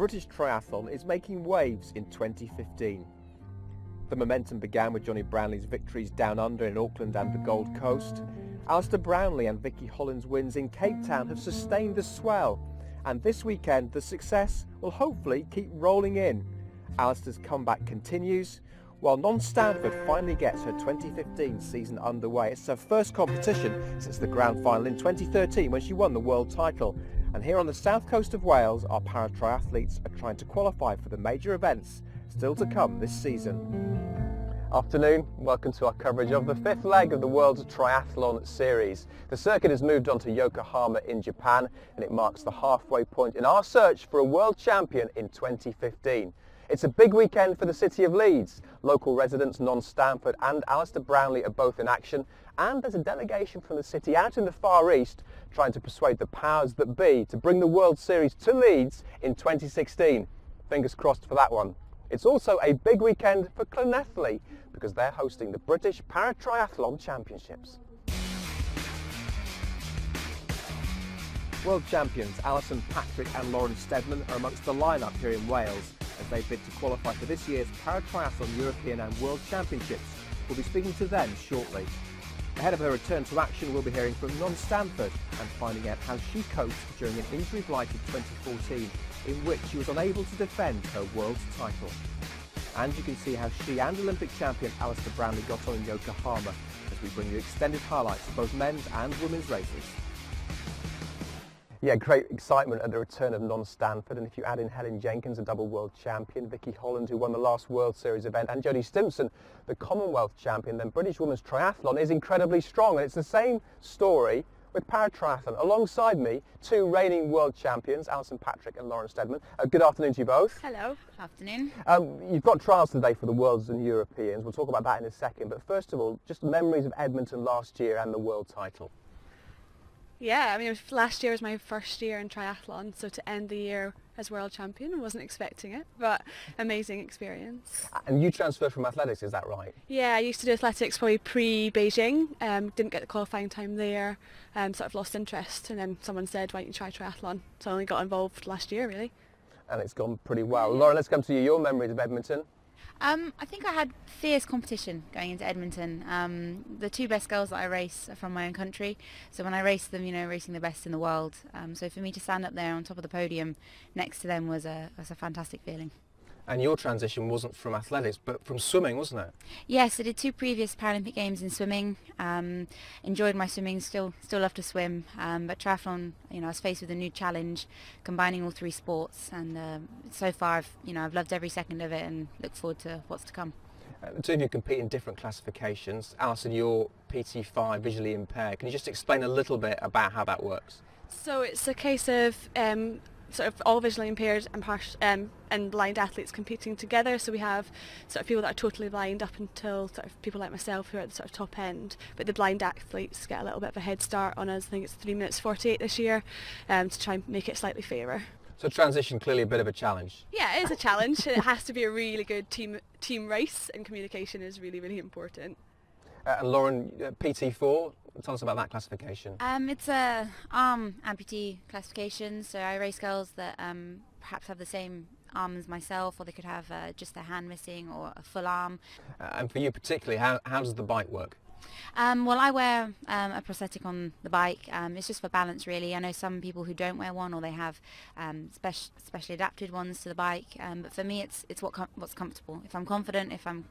British triathlon is making waves in 2015. The momentum began with Johnny Brownlee's victories down under in Auckland and the Gold Coast. Alistair Brownlee and Vicky Holland's wins in Cape Town have sustained the swell, and this weekend the success will hopefully keep rolling in. Alistair's comeback continues, while Non-Stanford finally gets her 2015 season underway. It's her first competition since the grand final in 2013 when she won the world title. And here on the south coast of Wales, our para-triathletes are trying to qualify for the major events still to come this season. Afternoon, welcome to our coverage of the fifth leg of the World's Triathlon Series. The circuit has moved on to Yokohama in Japan, and it marks the halfway point in our search for a world champion in 2015. It's a big weekend for the city of Leeds. Local residents Non-Stanford and Alistair Brownlee are both in action, and there's a delegation from the city out in the Far East trying to persuade the powers that be to bring the World Series to Leeds in 2016. Fingers crossed for that one. It's also a big weekend for Llanelli because they're hosting the British Para-Triathlon Championships. World champions Alison Patrick and Lauren Steadman are amongst the lineup here in Wales as they bid to qualify for this year's Para-Triathlon European and World Championships. We'll be speaking to them shortly. Ahead of her return to action, we'll be hearing from Non-Stanford and finding out how she coped during an injury-blighted 2014 in which she was unable to defend her world title. And you can see how she and Olympic champion Alistair Brownlee got on in Yokohama as we bring you extended highlights of both men's and women's races. Yeah, great excitement at the return of Non-Stanford, and if you add in Helen Jenkins, a double world champion, Vicky Holland, who won the last World Series event, and Jodie Stimpson, the Commonwealth champion, then British women's triathlon is incredibly strong, and it's the same story with para-triathlon. Alongside me, two reigning world champions, Alison Patrick and Lauren Steadman. Good afternoon to you both. Hello. Afternoon. You've got trials today for the Worlds and Europeans. We'll talk about that in a second, but first of all, just memories of Edmonton last year and the world title. Yeah, I mean, last year was my first year in triathlon, so to end the year as world champion, I wasn't expecting it, but amazing experience. And you transferred from athletics, is that right? Yeah, I used to do athletics probably pre-Beijing, didn't get the qualifying time there, sort of lost interest, and then someone said, why don't you try triathlon? So I only got involved last year, really. And it's gone pretty well. Lauren, let's come to you. Your memories of Edmonton? I think I had fierce competition going into Edmonton. The two best girls that I race are from my own country, so when I race them, you know, racing the best in the world. So for me to stand up there on top of the podium next to them was a fantastic feeling. And your transition wasn't from athletics, but from swimming, wasn't it? Yes, I did two previous Paralympic Games in swimming. Enjoyed my swimming, still love to swim. But triathlon, you know, I was faced with a new challenge, combining all three sports, and so far, I've loved every second of it, and look forward to what's to come. The two of you compete in different classifications. Alison, you're PT5, visually impaired. Can you just explain a little bit about how that works? So it's a case of sort of all visually impaired and blind athletes competing together. So we have sort of people that are totally blind up until sort of people like myself who are at the sort of top end, but the blind athletes get a little bit of a head start on us. I think it's 3 minutes 48 this year, to try and make it slightly fairer. So transition, clearly a bit of a challenge. Yeah, it is a challenge. It has to be a really good team race, and communication is really, really important. And Lauren, PT4, tell us about that classification. It's a arm amputee classification, so I race girls that perhaps have the same arm as myself, or they could have just their hand missing or a full arm. And for you particularly, how does the bike work? Well, I wear a prosthetic on the bike. It's just for balance, really. I know some people who don't wear one, or they have specially adapted ones to the bike. But for me, it's what's comfortable. If I'm confident, if I'm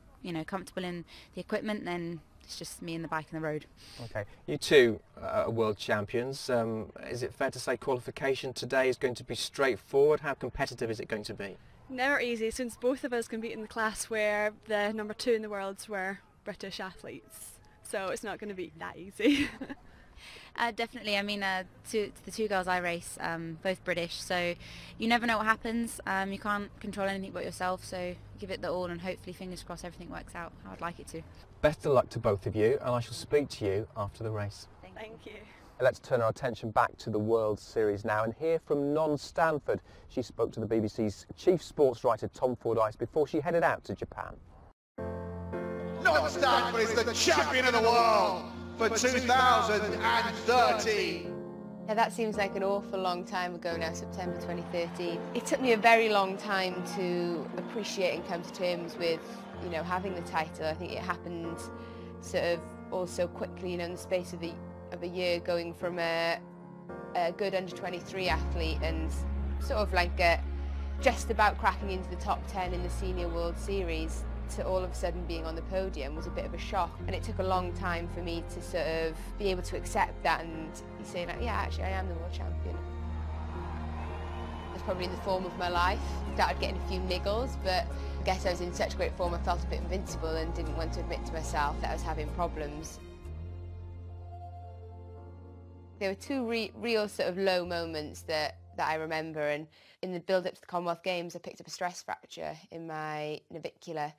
comfortable in the equipment, then it's just me and the bike and the road. Okay, you two are world champions. Is it fair to say qualification today is going to be straightforward? How competitive is it going to be? Never easy, since both of us compete in the class where the number 2 in the world were British athletes. So it's not going to be that easy. Definitely. I mean, the two girls I race, both British, so you never know what happens. You can't control anything but yourself, so give it the all, and hopefully, fingers crossed, everything works out how I'd like it to. Best of luck to both of you, and I shall speak to you after the race. Thank you. Let's turn our attention back to the World Series now and hear from Non-Stanford. She spoke to the BBC's chief sports writer Tom Fordyce before she headed out to Japan. Non-Stanford is the champion of the world for 2013. Yeah, that seems like an awful long time ago now, September 2013. It took me a very long time to appreciate and come to terms with, you know, having the title. I think it happened sort of all so quickly, you know, in the space of a year, going from a good under-23 athlete and sort of like just about cracking into the top 10 in the Senior World Series to all of a sudden being on the podium was a bit of a shock, and it took a long time for me to sort of be able to accept that and say like, yeah, actually I am the world champion. It was probably in the form of my life. I started getting a few niggles, but I guess I was in such great form I felt a bit invincible and didn't want to admit to myself that I was having problems. There were two real sort of low moments that I remember, and in the build-up to the Commonwealth Games I picked up a stress fracture in my navicular,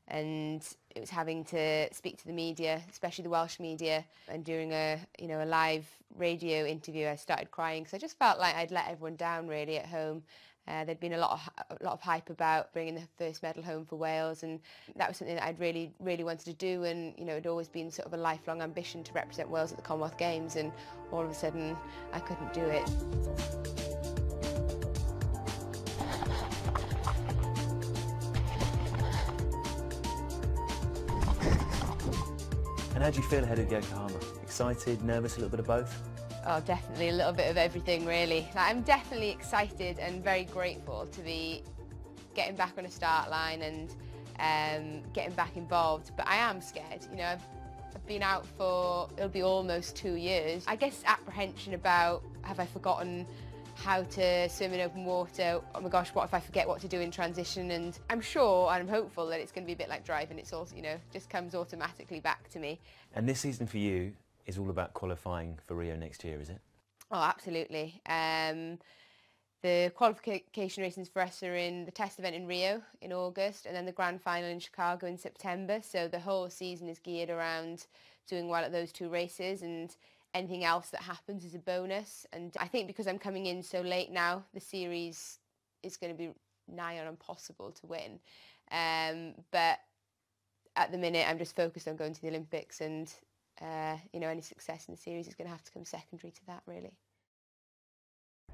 and it was having to speak to the media, especially the Welsh media, and during a live radio interview I started crying because I just felt like I'd let everyone down really at home. There'd been a lot of hype about bringing the first medal home for Wales, and that was something that I'd really wanted to do, and you know, it'd always been sort of a lifelong ambition to represent Wales at the Commonwealth Games, and all of a sudden I couldn't do it. And how do you feel ahead of Yokohama? Excited, nervous, a little bit of both? Oh, definitely a little bit of everything, really. Like, I'm definitely excited and very grateful to be getting back on a start line and getting back involved. But I am scared. You know, I've been out for, it'll be almost 2 years. I guess apprehension about, have I forgotten how to swim in open water? Oh my gosh, what if I forget what to do in transition? And I'm sure and I'm hopeful that it's going to be a bit like driving. It's also, you know, just comes automatically back to me. And this season for you is all about qualifying for Rio next year, is it? Oh, absolutely. The qualification races for us are in the test event in Rio in August, and then the grand final in Chicago in September. So the whole season is geared around doing well at those two races, and anything else that happens is a bonus. And I think because I'm coming in so late now, the series is going to be nigh on impossible to win. But at the minute, I'm just focused on going to the Olympics, and you know, any success in the series is going to have to come secondary to that, really.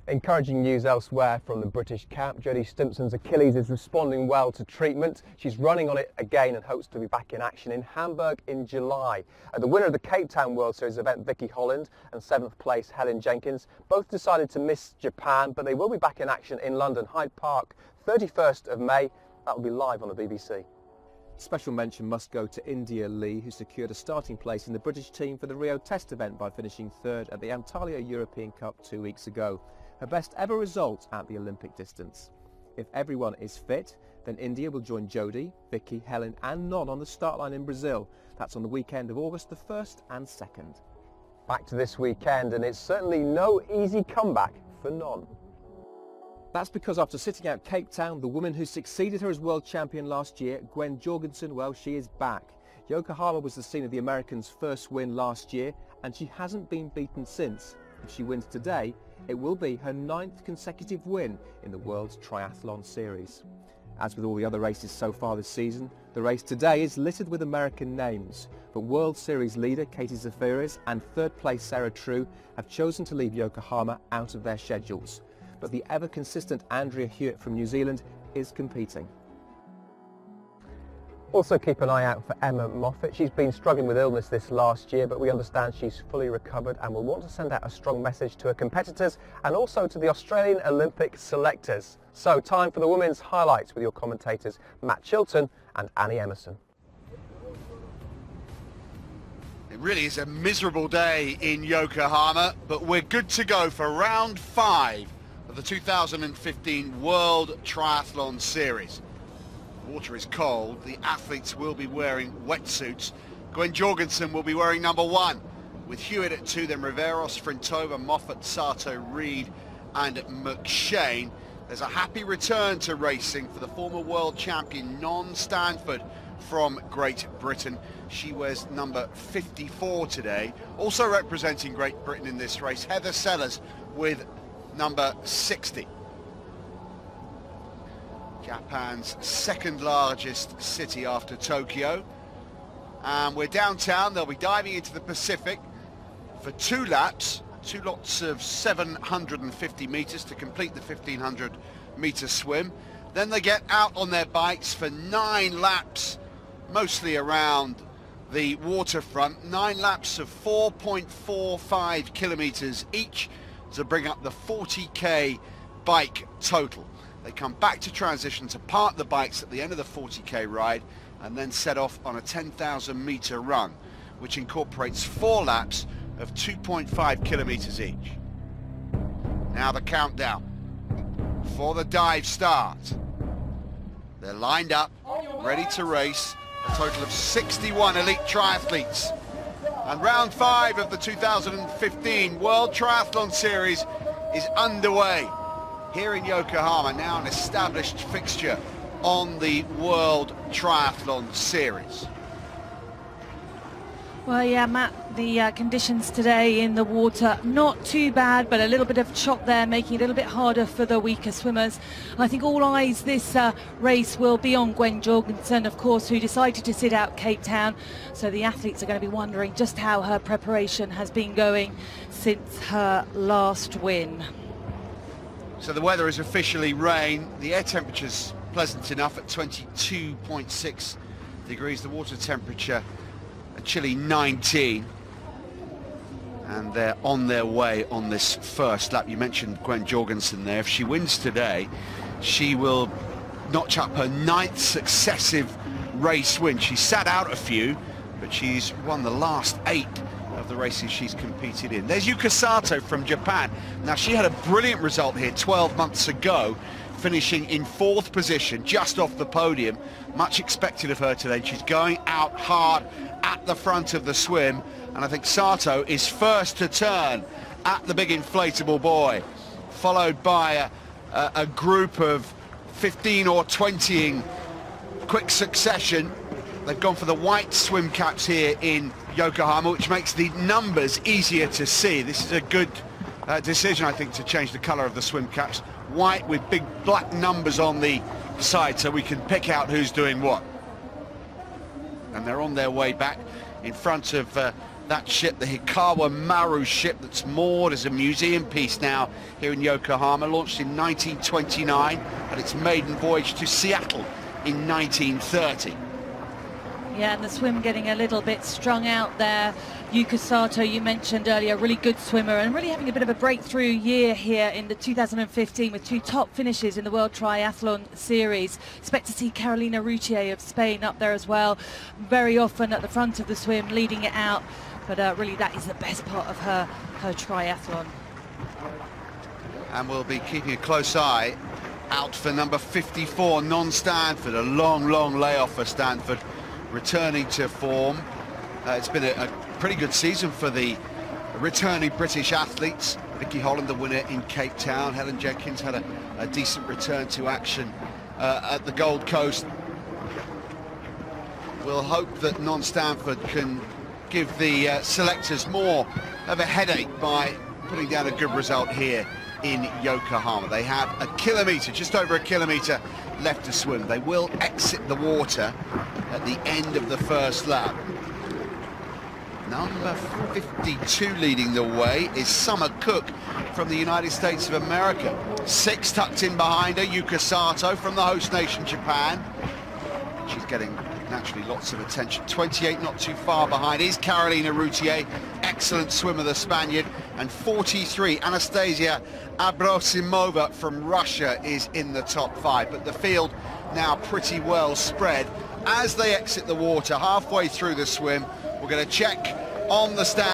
Encouraging news elsewhere from the British camp. Jodie Stimpson's Achilles is responding well to treatment. She's running on it again and hopes to be back in action in Hamburg in July. The winner of the Cape Town World Series event, Vicky Holland, and 7th place Helen Jenkins, both decided to miss Japan, but they will be back in action in London, Hyde Park, 31st of May. That will be live on the BBC. Special mention must go to India Lee, who secured a starting place in the British team for the Rio Test event by finishing 3rd at the Antalya European Cup 2 weeks ago. Her best ever result at the Olympic distance. If everyone is fit, then India will join Jodie, Vicky, Helen and Non on the start line in Brazil. That's on the weekend of August the 1st and 2nd. Back to this weekend, and it's certainly no easy comeback for Non. That's because after sitting out Cape Town, the woman who succeeded her as world champion last year, Gwen Jorgensen, well, she is back. Yokohama was the scene of the Americans' first win last year, and she hasn't been beaten since. If she wins today, it will be her 9th consecutive win in the World's Triathlon Series. As with all the other races so far this season, the race today is littered with American names, but World Series leader Katie Zafiris and 3rd place Sarah True have chosen to leave Yokohama out of their schedules. But the ever-consistent Andrea Hewitt from New Zealand is competing. Also keep an eye out for Emma Moffat. She's been struggling with illness this last year, but we understand she's fully recovered and will want to send out a strong message to her competitors and also to the Australian Olympic selectors. So time for the women's highlights with your commentators Matt Chilton and Annie Emerson. It really is a miserable day in Yokohama, but we're good to go for round 5 of the 2015 World Triathlon Series. Water is cold, the athletes will be wearing wetsuits. Gwen Jorgensen will be wearing number 1, with Hewitt at 2, then Riveros, Frintova, Moffat, Sato, Reed and McShane. There's a happy return to racing for the former world champion Non Stanford from Great Britain. She wears number 54 today. Also representing Great Britain in this race, Heather Sellers with number 60. Japan's 2nd largest city after Tokyo. And we're downtown. They'll be diving into the Pacific for 2 laps 2 lots of 750 metres to complete the 1500 metre swim. Then they get out on their bikes for 9 laps, mostly around the waterfront, 9 laps of 4.45 kilometres each to bring up the 40k bike total. They come back to transition to park the bikes at the end of the 40k ride and then set off on a 10,000 metre run, which incorporates 4 laps of 2.5 kilometres each. Now the countdown for the dive start. They're lined up, ready to race, a total of 61 elite triathletes. And round 5 of the 2015 World Triathlon Series is underway here in Yokohama, now an established fixture on the World Triathlon Series. Well, yeah, Matt, the conditions today in the water, not too bad, but a little bit of chop there, making it a little bit harder for the weaker swimmers. I think all eyes this race will be on Gwen Jorgensen, of course, who decided to sit out Cape Town. So the athletes are going to be wondering just how her preparation has been going since her last win. So the weather is officially rain. The air temperature's pleasant enough at 22.6 degrees. The water temperature a chilly 19. And they're on their way on this first lap. You mentioned Gwen Jorgensen there. If she wins today, she will notch up her 9th successive race win. She sat out a few, but she's won the last 8 of the races she's competed in. There's Yuka Sato from Japan. Now, she had a brilliant result here 12 months ago, finishing in 4th position, just off the podium. Much expected of her today. She's going out hard at the front of the swim, and I think Sato is first to turn at the big inflatable buoy, followed by a group of 15 or 20 in quick succession. They've gone for the white swim caps here in Yokohama, which makes the numbers easier to see. This is a good decision, I think, to change the colour of the swim caps. White with big black numbers on the side, so we can pick out who's doing what. And they're on their way back in front of that ship, the Hikawa Maru ship, that's moored as a museum piece now here in Yokohama, launched in 1929, had its maiden voyage to Seattle in 1930. Yeah, and the swim getting a little bit strung out there. Yuka Sato, you mentioned earlier, really good swimmer and really having a bit of a breakthrough year here in the 2015 with 2 top finishes in the World Triathlon Series. Expect to see Carolina Routier of Spain up there as well, very often at the front of the swim, leading it out. But really that is the best part of her triathlon. And we'll be keeping a close eye out for number 54, non-Stanford. A long layoff for Stanford, returning to form. It's been a pretty good season for the returning British athletes. Vicky Holland, the winner in Cape Town. Helen Jenkins had a decent return to action at the Gold Coast. We'll hope that non-Stanford can give the selectors more of a headache by putting down a good result here in Yokohama. They have a kilometre, just over a kilometre left to swim. They will exit the water at the end of the first lap. Number 52 leading the way is Summer Cook from the United States of America. 6 tucked in behind her, Yuka Sato from the host nation, Japan. She's getting naturally lots of attention. 28, not too far behind, is Carolina Routier. Excellent swimmer, the Spaniard. And 43, Anastasia Abrosimova from Russia is in the top 5. But the field now pretty well spread. As they exit the water, halfway through the swim, we're going to check on the stand.